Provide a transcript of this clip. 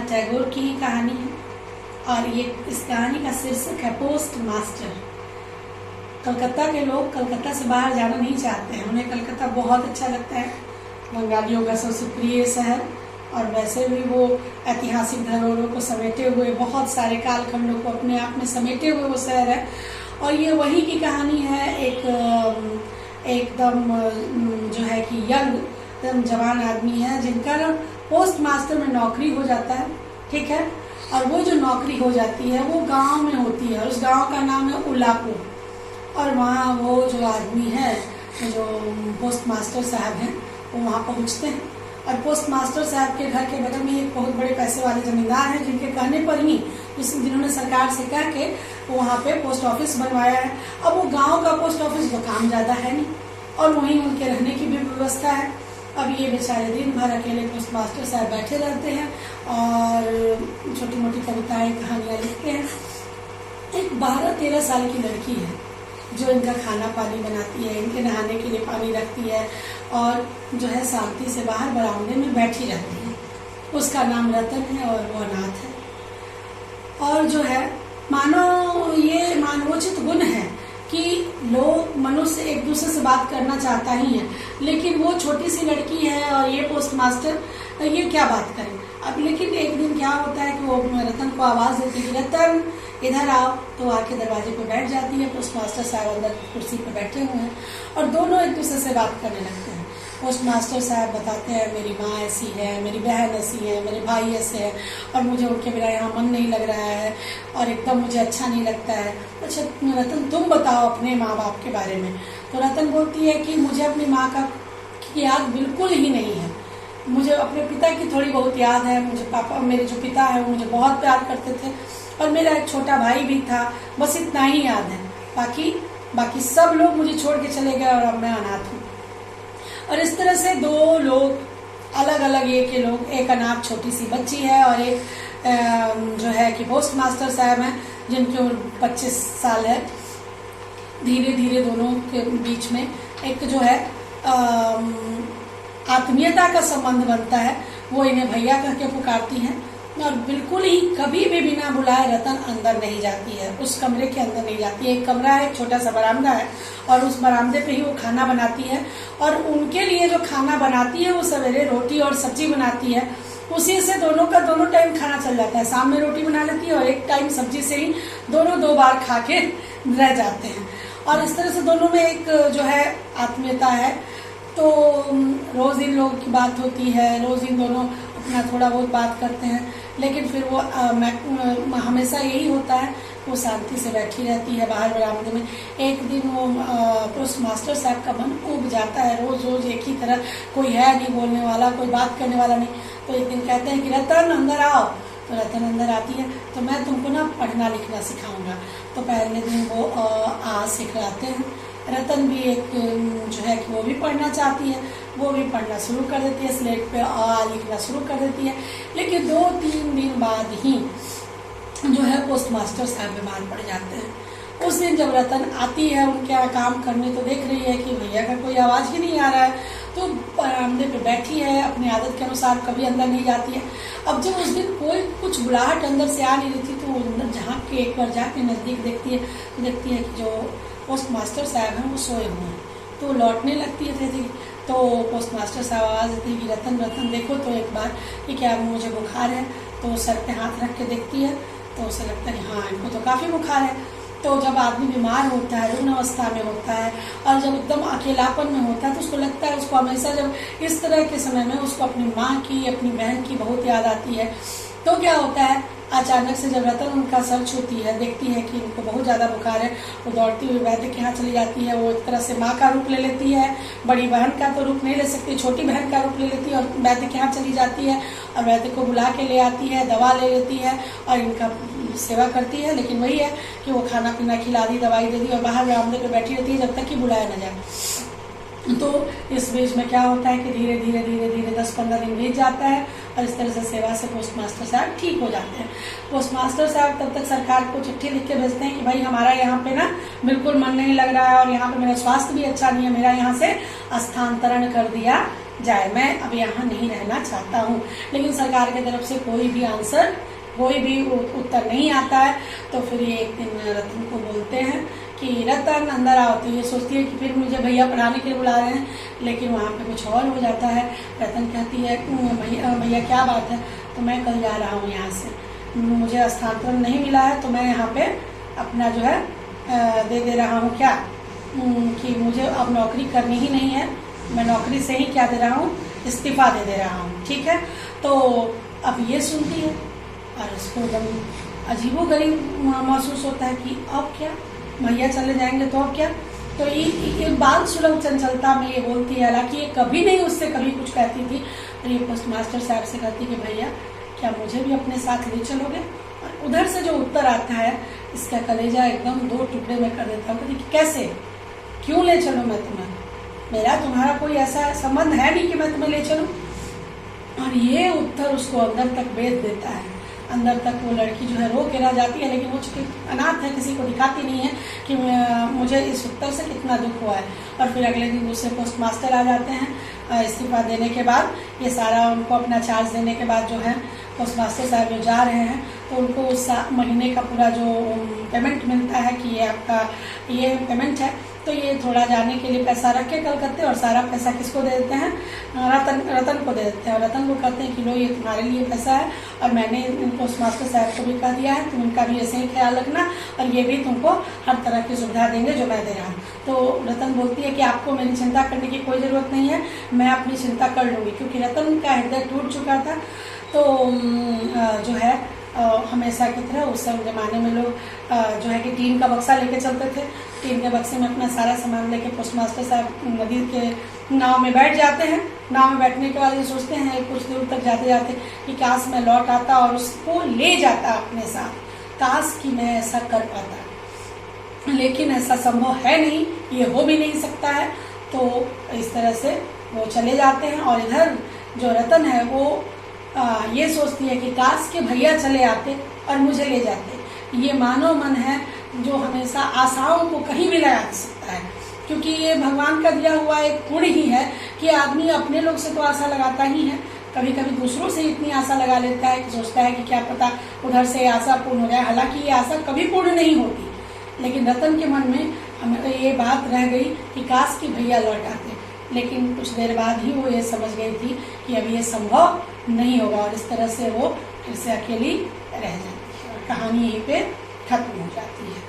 रविंद्रनाथ टैगोर की ही कहानी है और ये इस कहानी का शीर्षक है पोस्ट मास्टर। कलकत्ता के लोग कलकत्ता से बाहर जाना नहीं चाहते हैं, उन्हें कलकत्ता बहुत अच्छा लगता है, बंगालियों का सबसे प्रिय शहर, और वैसे भी वो ऐतिहासिक धरोहरों को समेटे हुए, बहुत सारे कालखंडों को अपने आप में समेटे हुए वो शहर है। और ये वही की कहानी है, एकदम जो है कि यंग एकदम जवान आदमी है जिनका ना पोस्ट मास्टर में नौकरी हो जाता है, ठीक है। और वो जो नौकरी हो जाती है वो गांव में होती है, उस गांव का नाम है उल्लापुर। और वहाँ वो जो आदमी है, जो पोस्ट मास्टर साहब हैं, वो वहाँ पहुँचते हैं। और पोस्ट मास्टर साहब के घर के बगल में एक बहुत बड़े पैसे वाले जमींदार हैं, जिनके कहने पर ही जिन्होंने सरकार से कह के वहाँ पे पोस्ट ऑफिस बनवाया है। अब वो गांव का पोस्ट ऑफिस तो काम ज़्यादा है नहीं, और वहीं उनके रहने की भी व्यवस्था है। अब ये बेचारे दिन भर अकेले पोस्ट मास्टर साहब बैठे रहते हैं और छोटी मोटी कविताएं कहानियाँ लिखते हैं। एक 12-13 साल की लड़की है जो इनका खाना पानी बनाती है, इनके नहाने के लिए पानी रखती है, और जो है शांति से बाहर बरामदे में बैठी रहती है। उसका नाम रतन है और वो अनाथ है। और जो है ये मानवोचित गुण है कि लोग, मनुष्य एक दूसरे से बात करना चाहता ही है, लेकिन वो छोटी सी लड़की है और ये पोस्ट मास्टर ये क्या बात करें। अब लेकिन एक दिन क्या होता है कि वो रतन को आवाज़ देती है, रतन इधर आओ, तो आके दरवाजे पे बैठ जाती है। पोस्ट मास्टर साहब अंदर कुर्सी पे बैठे हुए हैं और दोनों एक दूसरे से बात करने लगते हैं। पोस्ट मास्टर साहब बताते हैं, मेरी माँ ऐसी है, मेरी बहन ऐसी है, मेरे भाई ऐसे हैं, और मुझे उनके बिना यहाँ मन नहीं लग रहा है और एकदम मुझे अच्छा नहीं लगता है। अच्छा रतन, तुम बताओ अपने माँ बाप के बारे में। तो रतन बोलती है कि मुझे अपनी माँ की याद बिल्कुल ही नहीं है, मुझे अपने पिता की थोड़ी बहुत याद है। मुझे पापा, मेरे जो पिता है वो मुझे बहुत प्यार करते थे, और मेरा एक छोटा भाई भी था, बस इतना ही याद है। बाकी सब लोग मुझे छोड़ के चले गए और अब मैं अनाथ हूँ। और इस तरह से दो लोग अलग अलग के लोग, एक अनाथ छोटी सी बच्ची है और एक जो है कि पोस्ट मास्टर साहब हैं जिनकी उम्र 25 साल है। धीरे धीरे दोनों के बीच में एक जो है आत्मीयता का संबंध बनता है। वो इन्हें भैया करके पुकारती हैं और बिल्कुल ही कभी भी बिना बुलाए रतन अंदर नहीं जाती है, उस कमरे के अंदर नहीं जाती है। एक कमरा है, एक छोटा सा बरामदा है, और उस बरामदे पे ही वो खाना बनाती है। और उनके लिए जो खाना बनाती है वो सवेरे रोटी और सब्जी बनाती है, उसी से दोनों का दोनों टाइम खाना चल जाता है। शाम में रोटी बना लेती है और एक टाइम सब्जी से ही दोनों 2 बार खा के रह जाते हैं। और इस तरह से दोनों में एक जो है आत्मीयता है। तो रोज़ इन लोगों की बात होती है, रोज़ इन दोनों अपना थोड़ा बहुत बात करते हैं, लेकिन फिर वो हमेशा यही होता है, वो शांति से बैठी रहती है बाहर बरामदे में। एक दिन वो पोस्ट मास्टर साहब का मन उब जाता है, रोज़ एक ही तरह, कोई है नहीं बोलने वाला, कोई बात करने वाला नहीं। तो एक दिन कहते हैं कि रतन अंदर आओ। तो रतन अंदर आती है, तो मैं तुमको ना पढ़ना लिखना सिखाऊंगा। तो पहले दिन वो आ सिखलाते हैं। रतन भी एक जो है कि वो भी पढ़ना चाहती है, वो भी पढ़ना शुरू कर देती है, स्लेट पे आ लिखना शुरू कर देती है। लेकिन 2-3 दिन बाद ही जो है पोस्ट मास्टर साहब बीमार पड़ जाते हैं। उस दिन जब रतन आती है उनके यहाँ काम करने, तो देख रही है कि भैया का कोई आवाज़ ही नहीं आ रहा है। तो बरामदे पे बैठी है, अपनी आदत के अनुसार कभी अंदर नहीं जाती है। अब जब उस दिन कोई कुछ बुलाहट अंदर से आ नहीं रही थी, तो वो अंदर झाँक के एक बार जाके नज़दीक देखती है, तो देखती है कि जो पोस्ट मास्टर साहब हैं वो सोए हुए हैं। तो लौटने लगती है थी। तो पोस्ट मास्टर साहब आवाज़ देती है कि रतन देखो तो एक बार, कि क्या मुझे बुखार है। तो सर पे हाथ रख के देखती है, तो उसे लगता है हाँ इनको तो काफ़ी बुखार है। तो जब आदमी बीमार होता है, रुग्ण अवस्था में होता है, और जब एकदम अकेलापन में होता है, तो उसको लगता है, उसको हमेशा जब इस तरह के समय में उसको अपनी माँ की, अपनी बहन की बहुत याद आती है। तो क्या होता है, अचानक से जब रतन उनका सर छूती है, देखती है कि इनको बहुत ज़्यादा बुखार है, वो दौड़ती हुई वैद्य के यहाँ चली जाती है। वो एक तरह से माँ का रूप ले लेती है, बड़ी बहन का तो रूप नहीं ले सकती, छोटी बहन का रूप ले लेती है और वैद्य के यहाँ चली जाती है, और वैद्य को बुला के ले आती है, दवा ले लेती है और इनका सेवा करती है। लेकिन वही है कि वो खाना पीना खिला दी, दवाई दे दी, और बाहर बरामदे पे बैठी रहती है जब तक कि बुलाया न जाए। तो इस बीच में क्या होता है कि धीरे धीरे 10-15 दिन बीत जाता है, और इस तरह से सेवा से पोस्ट मास्टर साहब ठीक हो जाते हैं। पोस्ट मास्टर साहब तब तक सरकार को चिट्ठी लिख के भेजते हैं कि भाई हमारा यहाँ पे ना बिल्कुल मन नहीं लग रहा है, और यहाँ पे मेरा स्वास्थ्य भी अच्छा नहीं है, मेरा यहाँ से स्थानांतरण कर दिया जाए, मैं अब यहाँ नहीं रहना चाहता हूँ। लेकिन सरकार की तरफ से कोई भी आंसर, कोई भी उत्तर नहीं आता है। तो फिर ये एक दिन रतन को बोलते हैं कि रतन अंदर आओ। तो ये सोचती है कि फिर मुझे भैया पढ़ाने के लिए बुला रहे हैं, लेकिन वहाँ पे कुछ और हो जाता है। रतन कहती है भैया क्या बात है? तो मैं कल जा रहा हूँ यहाँ से, मुझे स्थानांतरण नहीं मिला है, तो मैं यहाँ पे अपना जो है दे रहा हूँ क्या कि मुझे अब नौकरी करनी ही नहीं है, मैं नौकरी से ही क्या दे रहा हूँ, इस्तीफा दे रहा हूँ। ठीक है। तो अब ये सुनती है और उसको एकदम अजीबोगरीब महसूस होता है कि अब क्या, भैया चले जाएंगे तो अब क्या। तो ये बाल सुलभ चंचलता में ये बोलती है, हालांकि ये कभी नहीं उससे कभी कुछ कहती थी। और ये पोस्ट मास्टर साहब से कहती कि भैया क्या मुझे भी अपने साथ ले चलोगे? और उधर से जो उत्तर आता है इसका कलेजा एकदम दो टुकड़े में कर देता हूँ। कहती कि कैसे, क्यों ले चलूँ मैं तुम्हें, मेरा तुम्हारा कोई ऐसा संबंध है नहीं कि मैं तुम्हें ले चलूँ। और ये उत्तर उसको अंदर तक भेद देता है। अंदर तक वो लड़की जो है रो के रह जाती है, लेकिन वो चूंकि अनाथ है, किसी को दिखाती नहीं है कि मुझे इस उत्तर से कितना दुख हुआ है। और फिर अगले दिन दूसरे पोस्ट मास्टर आ जाते हैं इस्तीफा देने के बाद। ये सारा उनको अपना चार्ज देने के बाद जो है पोस्ट मास्टर साहब जो जा रहे हैं, तो उनको उस महीने का पूरा जो पेमेंट मिलता है कि ये आपका ये पेमेंट है, तो ये थोड़ा जाने के लिए पैसा रख के कलकत्ते, और सारा पैसा किसको दे देते हैं, रतन को दे देते हैं। और रतन को कहते हैं कि लो ये तुम्हारे लिए पैसा है, और मैंने पोस्ट मास्टर साहब को भी कह दिया है, तुम इनका भी ऐसे ही ख्याल रखना, और ये भी तुमको हर तरह की सुविधा देंगे जो मैं दे रहा हूँ। तो रतन बोलती है कि आपको मेरी चिंता करने की कोई ज़रूरत नहीं है, मैं अपनी चिंता कर लूँगी। क्योंकि रतन का हृदय टूट चुका था। तो जो है हमेशा की तरह उस ज़माने में लोग जो है कि टीन का बक्सा लेके चलते थे। टीन के बक्से में अपना सारा सामान लेके पोस्ट मास्टर साहब नदी के नाव में बैठ जाते हैं। नाव में बैठने के बाद ये सोचते हैं कुछ दूर तक जाते जाते कि काश मैं लौट आता और उसको ले जाता अपने साथ, काश कि मैं ऐसा कर पाता, लेकिन ऐसा संभव है नहीं, ये हो भी नहीं सकता है। तो इस तरह से वो चले जाते हैं। और इधर जो रतन है वो ये सोचती है कि काश के भैया चले आते और मुझे ले जाते। ये मानव मन है जो हमेशा आशाओं को कहीं भी लगा सकता है, क्योंकि ये भगवान का दिया हुआ एक गुण ही है कि आदमी अपने लोग से तो आशा लगाता ही है, कभी कभी दूसरों से इतनी आशा लगा लेता है कि सोचता है कि क्या पता उधर से आशा पूर्ण हो जाए। हालांकि ये आशा कभी पूर्ण नहीं होती, लेकिन रतन के मन में हमें ये बात रह गई कि काश की भैया लौट आते। लेकिन कुछ देर बाद ही वो ये समझ गई थी कि अब ये संभव नहीं होगा, और इस तरह से वो फिर से अकेली रह जाती है और कहानी यहीं पे खत्म हो जाती है।